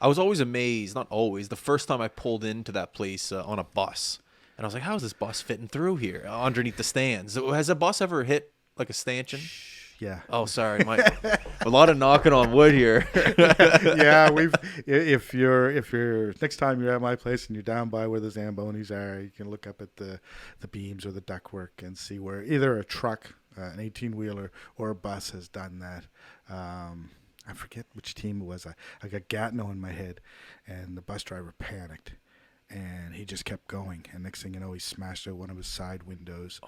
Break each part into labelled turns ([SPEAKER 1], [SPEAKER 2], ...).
[SPEAKER 1] I was always amazed, not always, the first time I pulled into that place on a bus. And I was like, how is this bus fitting through here underneath the stands? Has a bus ever hit like a stanchion?
[SPEAKER 2] Yeah.
[SPEAKER 1] Oh, sorry. A lot of knocking on wood here.
[SPEAKER 2] Yeah, if you're next time you're at my place and you're down by where the Zambonis are, you can look up at the beams or the ductwork and see where either a truck, an 18-wheeler, or a bus has done that. I forget which team it was. I got Gatineau in my head, and the bus driver panicked, and he just kept going. And next thing you know, he smashed out one of his side windows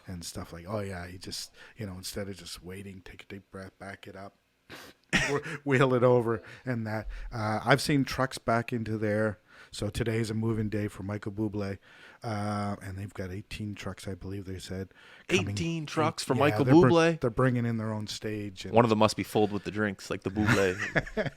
[SPEAKER 2] and stuff like. Oh yeah, he just instead of just waiting, take a deep breath, back it up, wheel it over, and that. I've seen trucks back into there. So today's a moving day for Michael Bublé, and they've got 18 trucks, I believe they said.
[SPEAKER 1] 18 trucks for Michael Bublé?
[SPEAKER 2] They're bringing in their own stage. And
[SPEAKER 1] one of them must be filled with the drinks, like the Bublé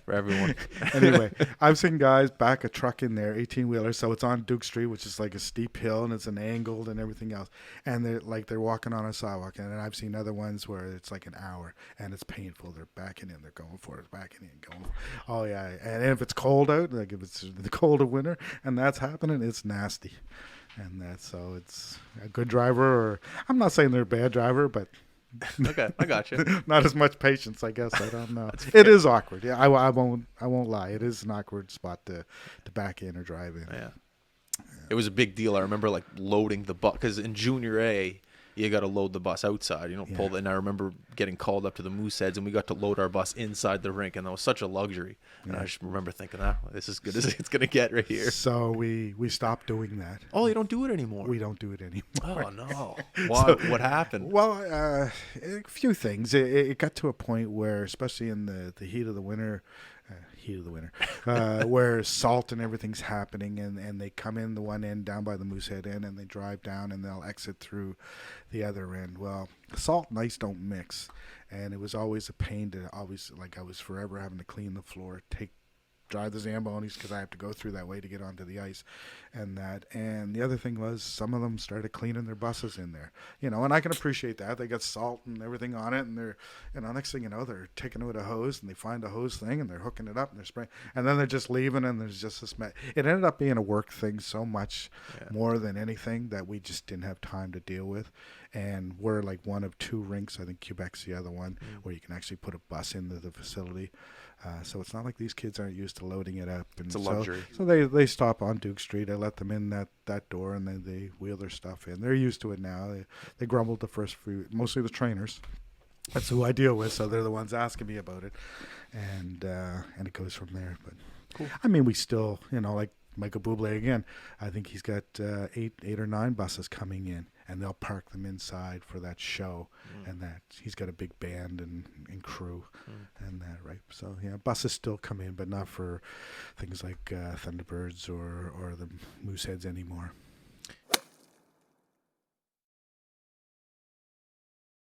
[SPEAKER 1] for everyone.
[SPEAKER 2] Anyway, I've seen guys back a truck in there, 18-wheeler, so it's on Duke Street, which is like a steep hill, and it's an angled and everything else. And they're walking on a sidewalk, and then I've seen other ones where it's like an hour, and it's painful. They're backing in, they're going for it, backing in, going for it. Oh, yeah. And if it's cold out, like if it's the cold of winter, and that's happening, it's nasty. And so it's a good driver, or I'm not saying they're a bad driver, but
[SPEAKER 1] okay, I got you.
[SPEAKER 2] Not as much patience, I guess. I don't know. It is awkward. Yeah, I won't lie. It is an awkward spot to back in or drive in.
[SPEAKER 1] Yeah, it was a big deal. I remember like loading the bus because in Junior A, you got to load the bus outside. You don't pull the, and I remember getting called up to the Mooseheads, and we got to load our bus inside the rink, and that was such a luxury. And I just remember thinking, this is good as it's going to get right here.
[SPEAKER 2] So we stopped doing that.
[SPEAKER 1] Oh, you don't do it anymore?
[SPEAKER 2] We don't do it anymore.
[SPEAKER 1] Oh, no. Why? What happened?
[SPEAKER 2] Well, a few things. It got to a point where, especially in the heat of the winter, where salt and everything's happening, and they come in the one end down by the Moosehead end, and they drive down, and they'll exit through the other end. Well, salt and ice don't mix, and it was always a pain to I was forever having to clean the floor, drive the Zambonis because I have to go through that way to get onto the ice, and that. And the other thing was some of them started cleaning their buses in there, and I can appreciate that. They got salt and everything on it, and they're, next thing you know, they're taking it with a hose, and they find a hose thing, and they're hooking it up, and they're spraying, and then they're just leaving, and there's just this mess. It ended up being a work thing so much more than anything that we just didn't have time to deal with. And we're like one of two rinks, I think Quebec's the other one, where you can actually put a bus into the facility. So it's not like these kids aren't used to loading it up. And
[SPEAKER 1] it's a luxury.
[SPEAKER 2] So they stop on Duke Street. I let them in that door, and then they wheel their stuff in. They're used to it now. They grumbled the first few, mostly the trainers. That's who I deal with, so they're the ones asking me about it. And it goes from there. But
[SPEAKER 1] cool.
[SPEAKER 2] I mean, we still, like Michael Bublé again, I think he's got 8 or 9 buses coming in, and they'll park them inside for that show, and that he's got a big band and crew, and that, right? So yeah, buses still come in, but not for things like Thunderbirds or the Mooseheads anymore.